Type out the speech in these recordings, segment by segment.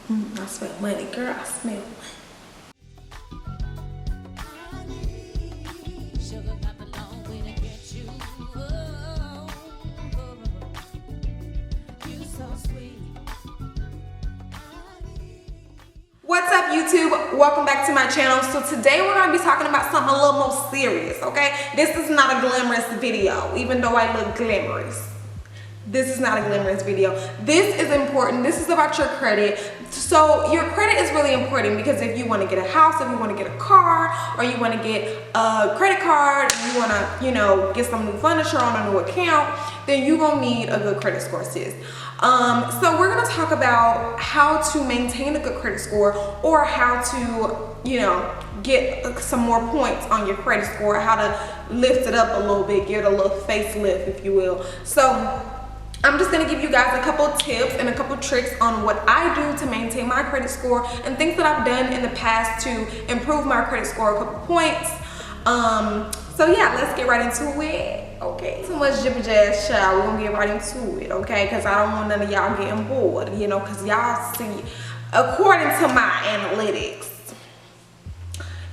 I smell money, girl. I smell money. What's up, YouTube? Welcome back to my channel. So today we're going to be talking about something a little more serious, okay? This is not a glamorous video, even though I look glamorous. This is not a glamorous video. This is important. This is about your credit. So your credit is really important because if you want to get a house, if you want to get a car, or you want to get a credit card, you want to, get some new furniture on a new account, then you're going to need a good credit score, sis. So we're going to talk about how to maintain a good credit score, or how to, get some more points on your credit score, how to lift it up a little bit, give it a little facelift, if you will. So I'm just going to give you guys a couple tips and a couple tricks on what I do to maintain my credit score and things that I've done in the past to improve my credit score a couple points. So yeah, let's get right into it. Okay, too much jibber jazz, child. We're gonna get right into it, okay? Because I don't want none of y'all getting bored, because y'all see, according to my analytics,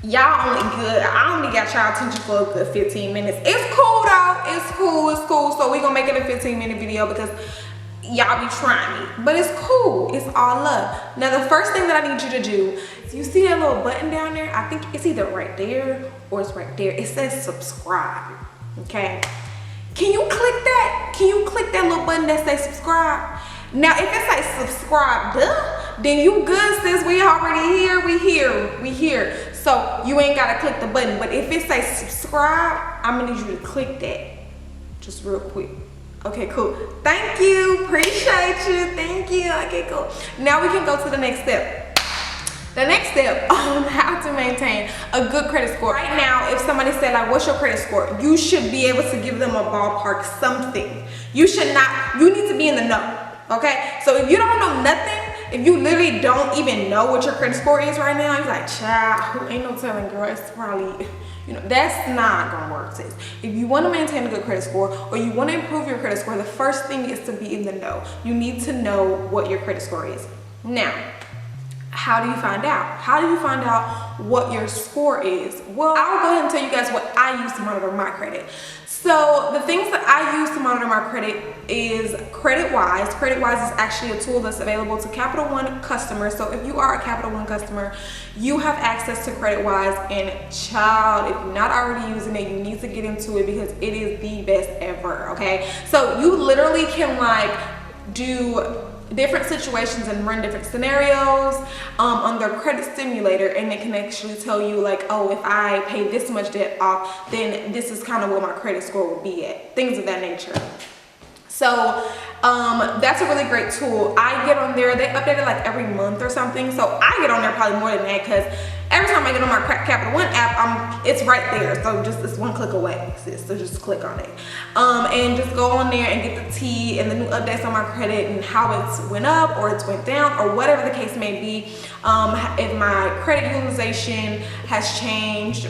y'all I only got y'all attention for a good 15 minutes. It's cool though, it's cool. So we gonna make it a 15-minute video because y'all be trying me, but it's cool, it's all love. Now the first thing that I need you to do, you see that little button down there? I think it's either right there or it's right there. It says subscribe, okay? Can you click that? Can you click that little button that says subscribe? Now, if it says subscribe, then you good, sis. We already here, we here. So you ain't gotta click the button. But if it says subscribe, I'm gonna need you to click that just real quick. Okay, cool. Thank you, appreciate you, thank you. Okay, cool. Now we can go to the next step. The next step on how to maintain a good credit score. Right now, if somebody said, like, what's your credit score? You should be able to give them a ballpark something. You need to be in the know, okay? So if you don't know nothing, if you literally don't even know what your credit score is right now, you're like, child, ain't no telling, girl, it's probably, that's not gonna work, sis. If you wanna maintain a good credit score, or you wanna improve your credit score, the first thing is to be in the know. You need to know what your credit score is. Now, how do you find out? How do you find out what your score is? Well, I'll go ahead and tell you guys what I use to monitor my credit. So the things that I use to monitor my credit is CreditWise. CreditWise is actually a tool that's available to Capital One customers. So if you are a Capital One customer, you have access to CreditWise, and child, if you're not already using it, you need to get into it because it is the best ever, okay? So you literally can do different situations and run different scenarios on their credit simulator, and it can actually tell you, like, oh, if I pay this much debt off, then this is kind of what my credit score will be at, things of that nature. So that's a really great tool. I get on there, they update it like every month or something, so I get on there probably more than that, because every time I get on my Capital One app, it's right there. So it's one click away, sis. So just click on it. And just go on there and get the tea and the new updates on my credit and how it's went up or it's went down or whatever the case may be. If my credit utilization has changed,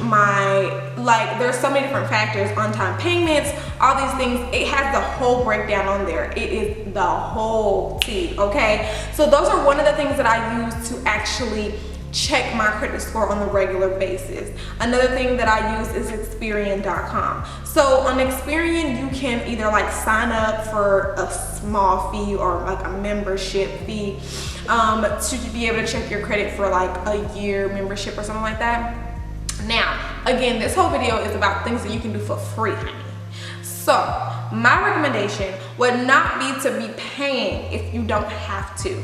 there's so many different factors, on-time payments, all these things. It has the whole breakdown on there. It is the whole tea, okay? So those are one of the things that I use to actually check my credit score on a regular basis. Another thing that I use is Experian.com. So on Experian, you can either sign up for a small fee or a membership fee to be able to check your credit for a year membership or something like that. Now, again, this whole video is about things that you can do for free, honey. So my recommendation would not be to be paying if you don't have to.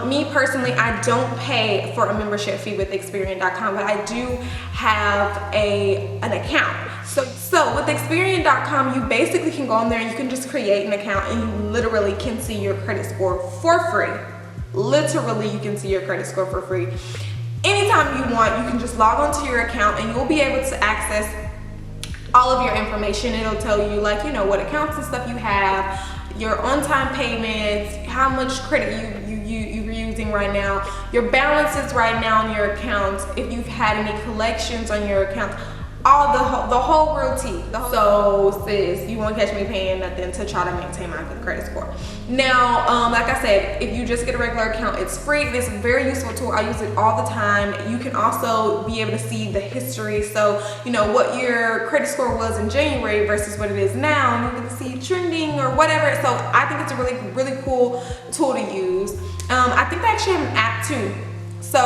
Me personally, I don't pay for a membership fee with Experian.com, but I do have an account. So with Experian.com, you basically can go on there and you can just create an account, and you literally can see your credit score for free. Literally, you can see your credit score for free. Anytime you want, you can just log onto your account and you'll be able to access all of your information. It'll tell you what accounts and stuff you have, your on-time payments, how much credit you're using right now, your balances right now on your accounts, if you've had any collections on your account, the whole real tea. So sis, you won't catch me paying nothing to try to maintain my good credit score. Now, like I said, if you just get a regular account, it's free. It's a very useful tool. I use it all the time. You can also be able to see the history. So, you know, what your credit score was in January versus what it is now, and you can see trending or whatever. So I think it's a really, really cool tool to use. I think they actually have an app too. So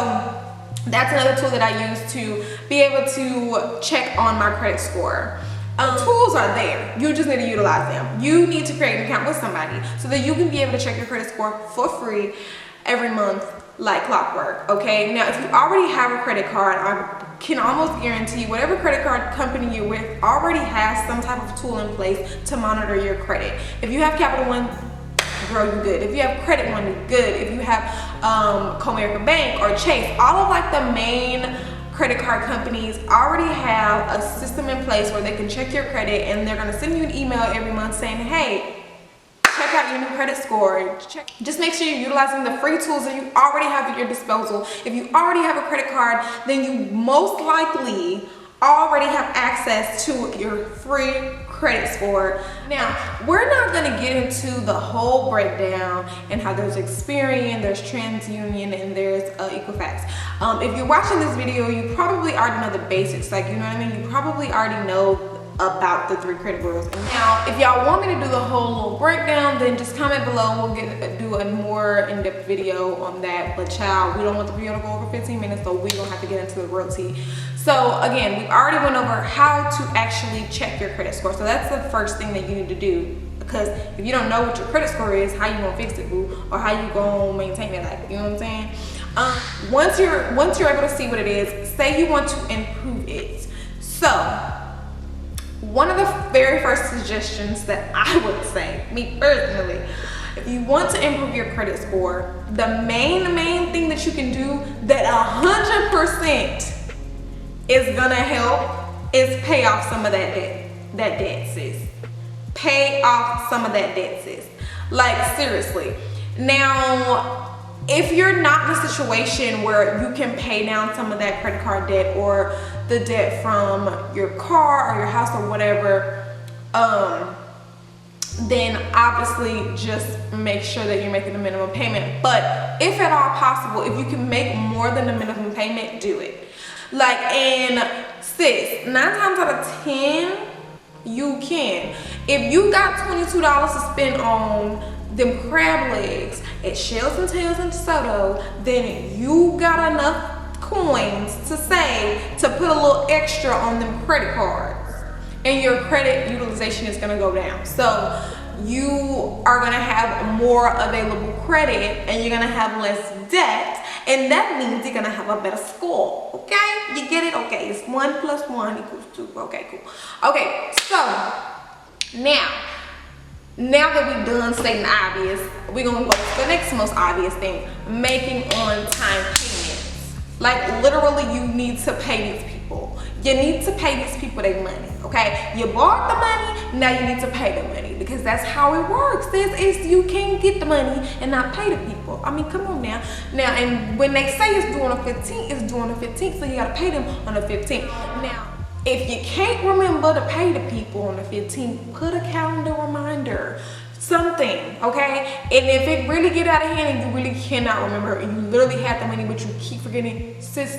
that's another tool that I use to be able to check on my credit score. Tools are there. You just need to utilize them. You need to create an account with somebody so that you can be able to check your credit score for free every month like clockwork, okay? Now, if you already have a credit card, I can almost guarantee whatever credit card company you're with already has some type of tool in place to monitor your credit. If you have Capital One, girl, you good. If you have Credit One, you good. If you have Comerica Bank or Chase, all of like the main credit card companies already have a system in place where they can check your credit, and they're gonna send you an email every month saying, hey, check out your new credit score. Just make sure you're utilizing the free tools that you already have at your disposal. If you already have a credit card, then you most likely already have access to your free credit score. Now, we're not gonna get into the whole breakdown and how there's Experian, there's TransUnion, and there's Equifax. If you're watching this video, you probably already know the basics, like, you know what I mean? You probably already know about the 3 credit bureaus. Now, if y'all want me to do the whole little breakdown, then just comment below and we'll do a more in-depth video on that. But child, we don't want the video to go over 15 minutes, so we don't have to get into the real tea. So again, we already went over how to actually check your credit score. So that's the first thing that you need to do, because if you don't know what your credit score is, how you gonna fix it, boo? Or how you gonna maintain it, like, you know what I'm saying? Once you're able to see what it is, say you want to improve it. So one of the very first suggestions that I would say, me personally, if you want to improve your credit score, the main thing that you can do that 100% is gonna help is pay off some of that debt, sis. Pay off some of that debt, sis. Like, seriously. Now, if you're not in a situation where you can pay down some of that credit card debt or the debt from your car or your house or whatever, then obviously just make sure that you're making the minimum payment. But if at all possible, if you can make more than the minimum payment, do it. Like, and sis, 9 times out of 10, you can. If you got $22 to spend on them crab legs at Shells and Tails and DeSoto, then you got enough coins to save to put a little extra on them credit cards, and your credit utilization is gonna go down. So you are gonna have more available credit and you're gonna have less debt, and that means you're gonna have a better score. Okay, you get it? Okay, it's 1 + 1 = 2. Okay, cool. Okay, so now that we've done stating the obvious, we're gonna go to the next most obvious thing: making on-time payments. Like, literally, you need to pay these people. You need to pay these people their money, okay? You borrowed the money, now you need to pay the money, because that's how it works. You can't get the money and not pay the people. I mean, come on now. Now, and when they say it's due on the 15th, it's due on the 15th, so you gotta pay them on the 15th. Now, if you can't remember to pay the people on the 15th, put a calendar reminder, something, okay? And if it really get out of hand and you really cannot remember, and you literally have the money but you keep forgetting, sis,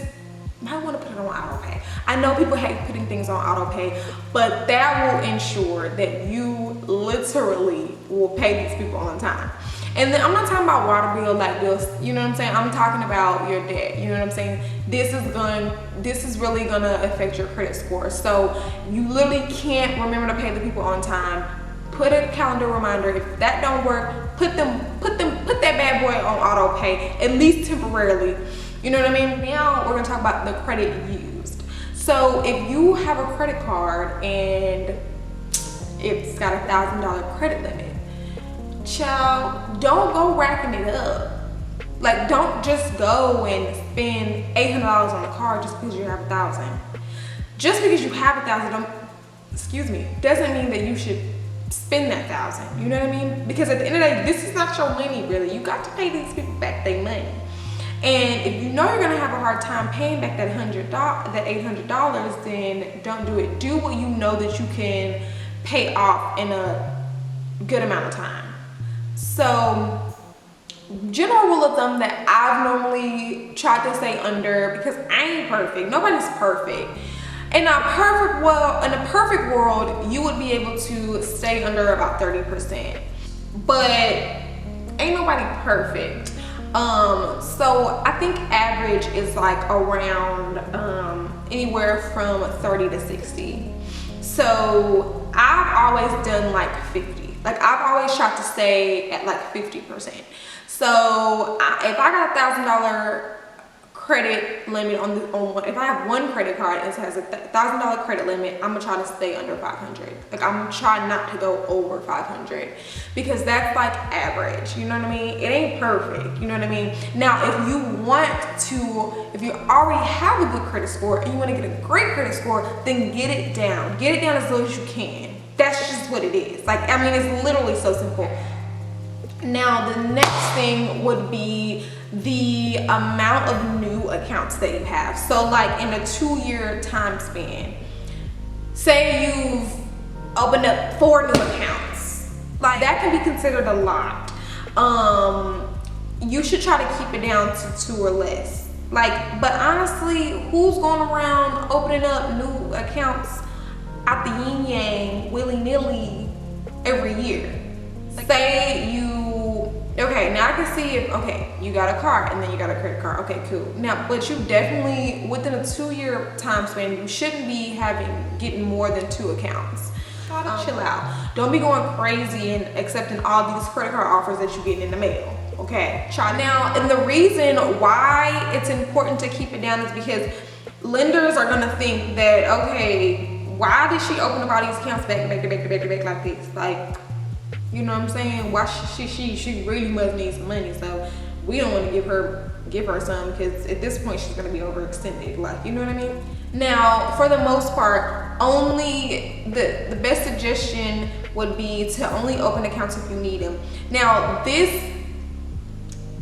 you might want to put it on auto pay. I know people hate putting things on auto pay, but that will ensure that you literally will pay these people on time. And then I'm not talking about water bill, light bills, you know what I'm saying? I'm talking about your debt, you know what I'm saying? This is really gonna affect your credit score. So you literally can't remember to pay the people on time. Put a calendar reminder. If that don't work, put that bad boy on auto pay, at least temporarily. You know what I mean? Now we're gonna talk about the credit used. So if you have a credit card and it's got a $1,000 credit limit, child, don't go racking it up. Like, don't just go and spend $800 on a card just because you have 1,000. Just because you have 1,000, doesn't mean that you should spend that 1,000. You know what I mean? Because at the end of the day, this is not your money, really. You got to pay these people back their money. And if you know you're gonna have a hard time paying back that $800, then don't do it. Do what you know that you can pay off in a good amount of time. So general rule of thumb that I've normally tried to stay under, because I ain't perfect, nobody's perfect. In a perfect world, you would be able to stay under about 30%, but ain't nobody perfect. So I think average is like around anywhere from 30 to 60. So I've always done like 50. Like I've always tried to stay at like 50%. So if I got $1,000 credit limit if I have one credit card and it has a $1,000 credit limit, I'm gonna try to stay under 500. Like I'm trying not to go over 500 because that's like average, you know what I mean? It ain't perfect, you know what I mean? Now if you already have a good credit score and you want to get a great credit score, then get it down as low as you can. That's just what it is. Like, I mean, it's literally so simple. Now the next thing would be the amount of new accounts that you have. So like in a 2-year time span, say you've opened up 4 new accounts, like that can be considered a lot. You should try to keep it down to 2 or less. Like, but honestly, who's going around opening up new accounts out the yin yang willy-nilly every year? Say okay, now I can see if, okay, you got a car and then you got a credit card. Okay, cool. Now, but you definitely, within a 2-year time span, you shouldn't be getting more than 2 accounts. Gotta chill out. Don't be going crazy and accepting all these credit card offers that you're getting in the mail. Okay, try now. And the reason why it's important to keep it down is because lenders are gonna think that, okay, why did she open up all these accounts back like this? Like, you know what I'm saying? Why she really must need some money, so we don't want to give her some, because at this point she's gonna be overextended. Like, you know what I mean? Now, for the most part, only the best suggestion would be to only open accounts if you need them. Now, this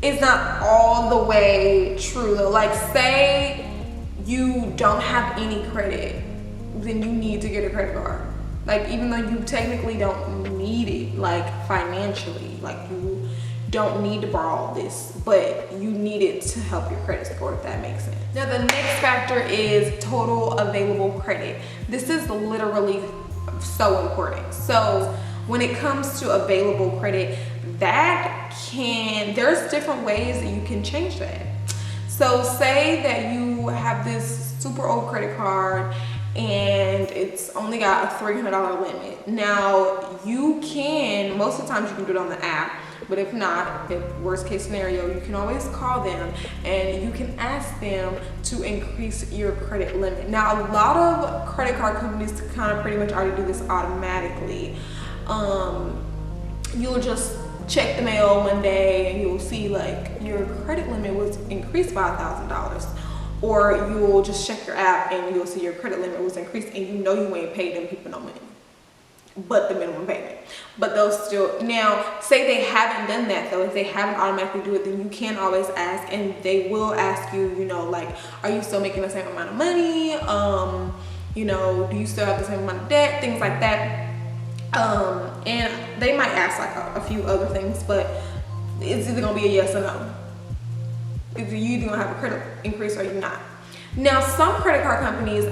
is not all the way true though. Like, say you don't have any credit, then you need to get a credit card. Like, even though you technically don't need it, like financially, like you don't need to borrow this, but you need it to help your credit score, if that makes sense. Now the next factor is total available credit. This is literally so important. So when it comes to available credit, there's different ways that you can change that. So say that you have this super old credit card and it's only got a $300 limit. Now most of the times you can do it on the app, but if not, worst case scenario, you can always call them and you can ask them to increase your credit limit. Now a lot of credit card companies kind of pretty much already do this automatically. You'll just check the mail one day and you'll see like your credit limit was increased by $1,000. Or you'll just check your app and you'll see your credit limit was increased, and you know you ain't paid them people no money but the minimum payment. But they'll still, now say they haven't done that though, if they haven't automatically do it, then you can always ask, and they will ask you, you know, like, are you still making the same amount of money? You know, do you still have the same amount of debt? Things like that. And they might ask like a few other things, but it's either gonna be a yes or no. If you either gonna have a credit increase or you're not. Now some credit card companies,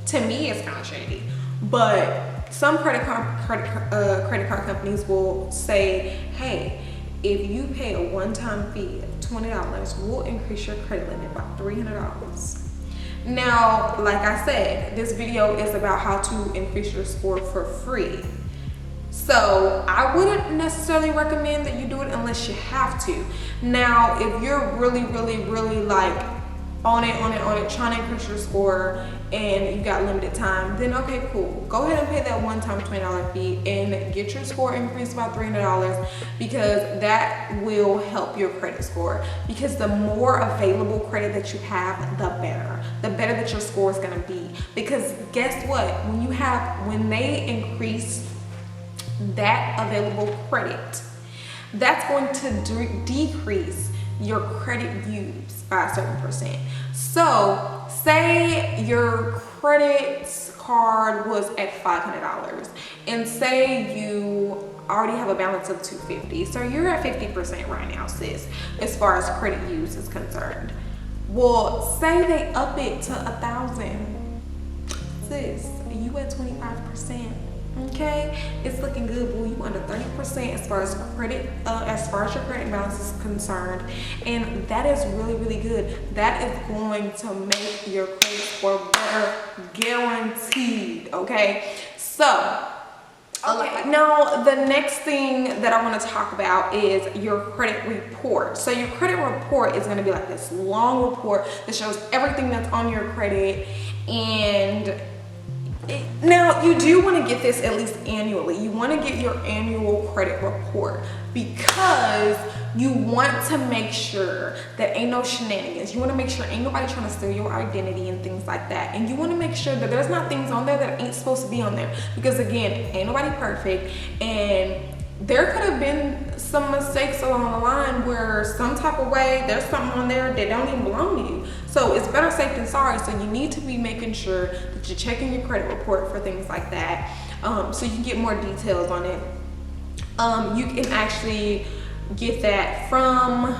to me it's kind of shady, but some credit card companies will say, hey, if you pay a one-time fee of $20, we'll increase your credit limit by $300. Now, like I said, this video is about how to increase your score for free. So I wouldn't necessarily recommend that you do it unless you have to. Now, if you're really like on it, trying to increase your score and you got limited time, then okay, cool. Go ahead and pay that one-time $20 fee and get your score increased by $300, because that will help your credit score. Because the more available credit that you have, the better that your score is gonna be. Because guess what? When they increase that available credit, that's going to decrease your credit used by a certain percent. So say your credit card was at $500 and say you already have a balance of $250, so you're at 50% right now, sis, as far as credit use is concerned. Well, say they up it to $1,000, sis, you at 25%. Okay, it's looking good, boo. You under 30% as far as credit, as far as your credit balance is concerned, and that is really, really good. That is going to make your credit score better, guaranteed. Okay, so. Okay, now the next thing that I want to talk about is your credit report. So your credit report is going to be like this long report that shows everything that's on your credit, and now you do want to get this at least annually. You want to get your annual credit report because you want to make sure that ain't no shenanigans. You want to make sure ain't nobody trying to steal your identity and things like that. And you want to make sure that there's not things on there that ain't supposed to be on there, because again, ain't nobody perfect, and there could have been some mistakes along the line where some type of way there's something on there that don't even belong to you. So it's better safe than sorry. So you need to be making sure that you're checking your credit report for things like that, so you can get more details on it. You can actually get that from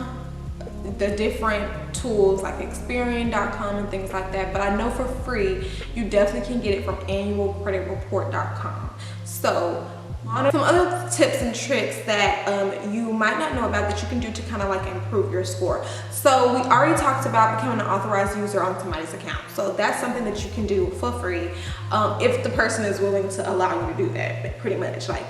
the different tools like Experian.com and things like that, but I know for free you definitely can get it from annualcreditreport.com. So some other tips and tricks that you might not know about that you can do to kind of like improve your score. So we already talked about becoming an authorized user on somebody's account. So that's something that you can do for free if the person is willing to allow you to do that, pretty much. Like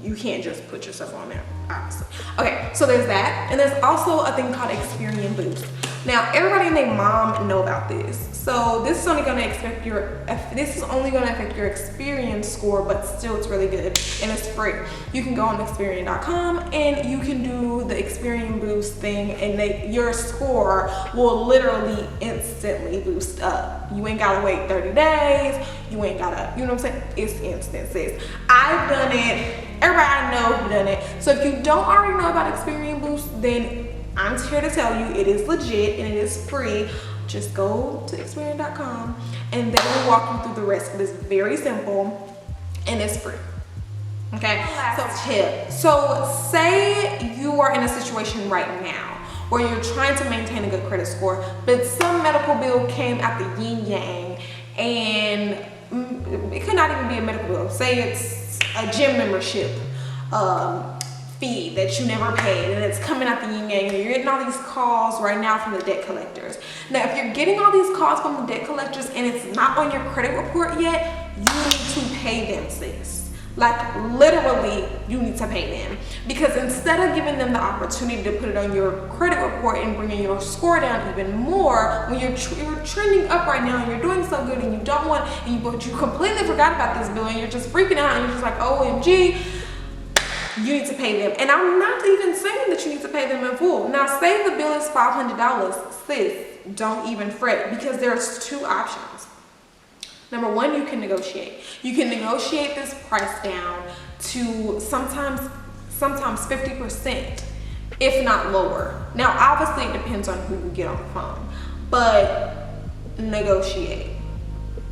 you can't just put yourself on there, obviously. Okay, so there's that, and there's also a thing called Experian Boost. Now everybody and their mom know about this. So this is only going to affect your Experian score, but still it's really good and it's free. You can go on Experian.com and you can do the Experian Boost thing, and your score will literally instantly boost up. You ain't gotta wait 30 days. You ain't gotta, you know what I'm saying? It's instant, sis. I've done it. Everybody I know who done it. So if you don't already know about Experian Boost, then I'm here to tell you it is legit and it is free. Just go to Experian.com and they will walk you through the rest. It is very simple and it's free. Okay, so tip. So say you are in a situation right now where you're trying to maintain a good credit score, but some medical bill came at the yin yang, and it could not even be a medical bill. Say it's a gym membership fee that you never paid, and it's coming out the yin yang, and you're getting all these calls right now from the debt collectors. Now, if you're getting all these calls from the debt collectors and it's not on your credit report yet, you need to pay them, sis. Like literally, you need to pay them, because instead of giving them the opportunity to put it on your credit report and bringing your score down even more, when you're trending up right now and you're doing so good and you don't want, but you completely forgot about this bill and you're just freaking out and you're just like, OMG, you need to pay them. And I'm not even saying that you need to pay them in full. Now, say the bill is $500, sis, don't even fret, because there's two options. Number one, you can negotiate. You can negotiate this price down to sometimes 50%, if not lower. Now, obviously, it depends on who you get on the phone, but negotiate.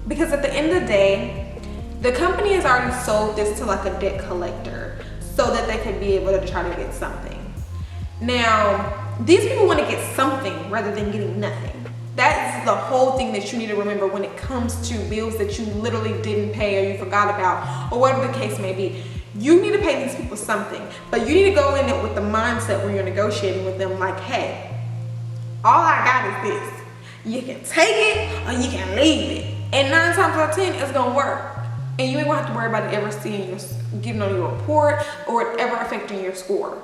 Because at the end of the day, the company has already sold this to like a debt collector so that they could be able to try to get something. Now, these people want to get something rather than getting nothing. That's the whole thing that you need to remember when it comes to bills that you literally didn't pay or you forgot about, or whatever the case may be. You need to pay these people something, but you need to go in it with the mindset where you're negotiating with them like, hey, all I got is this. You can take it or you can leave it. And 9 times out of 10, it's gonna work. And you ain't gonna have to worry about it ever getting on your report or it ever affecting your score.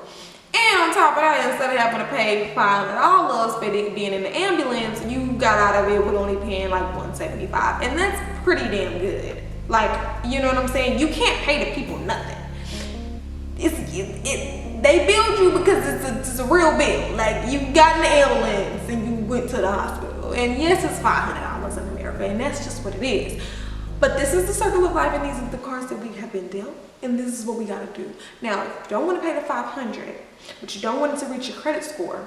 And on top of that, instead of having to pay $500 for it being in the ambulance, you got out of it with only paying like $175, and that's pretty damn good. Like, you know what I'm saying? You can't pay the people nothing. They billed you because it's a real bill. Like, you got in the ambulance and you went to the hospital, and yes, it's $500 in America, and that's just what it is. But this is the circle of life, and these are the cards that we have been dealt, and this is what we gotta do. Now, if you don't want to pay the $500, but you don't want it to reach your credit score,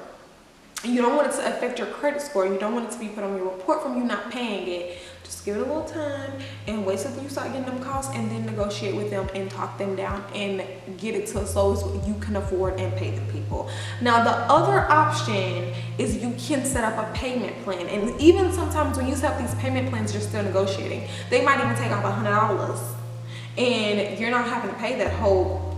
You don't want it to affect your credit score. You don't want it to be put on your report from you not paying it. Just give it a little time and wait till you start getting them costs, and then negotiate with them and talk them down and get it to as low as you can afford and pay the people. Now, the other option is you can set up a payment plan. And even sometimes when you set up these payment plans, you're still negotiating. They might even take off $100, and you're not having to pay that whole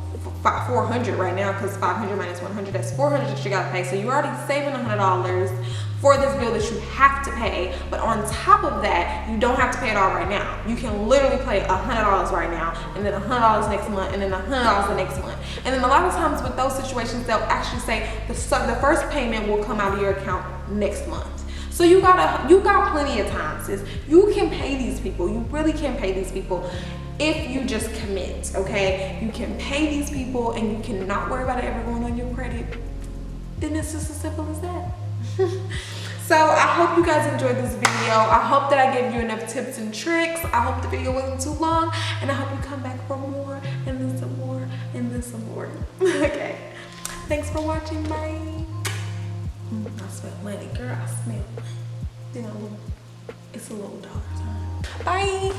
$400 right now, because 500 minus 100, that's 400 that you gotta pay. So you're already saving $100 for this bill that you have to pay. But on top of that, you don't have to pay it all right now. You can literally pay $100 right now, and then $100 next month, and then $100 the next month. And then a lot of times with those situations, they'll actually say the first payment will come out of your account next month. So you got plenty of time, sis. You can pay these people. You really can pay these people if you just commit, okay? You can pay these people and you cannot worry about it ever going on your credit. Then it's just as simple as that. So I hope you guys enjoyed this video. I hope that I gave you enough tips and tricks. I hope the video wasn't too long, and I hope you come back for more, and then some more, and then some more. Okay. Thanks for watching. Bye. I smell money, girl. I smell. You know, it's a little dollar time. Bye.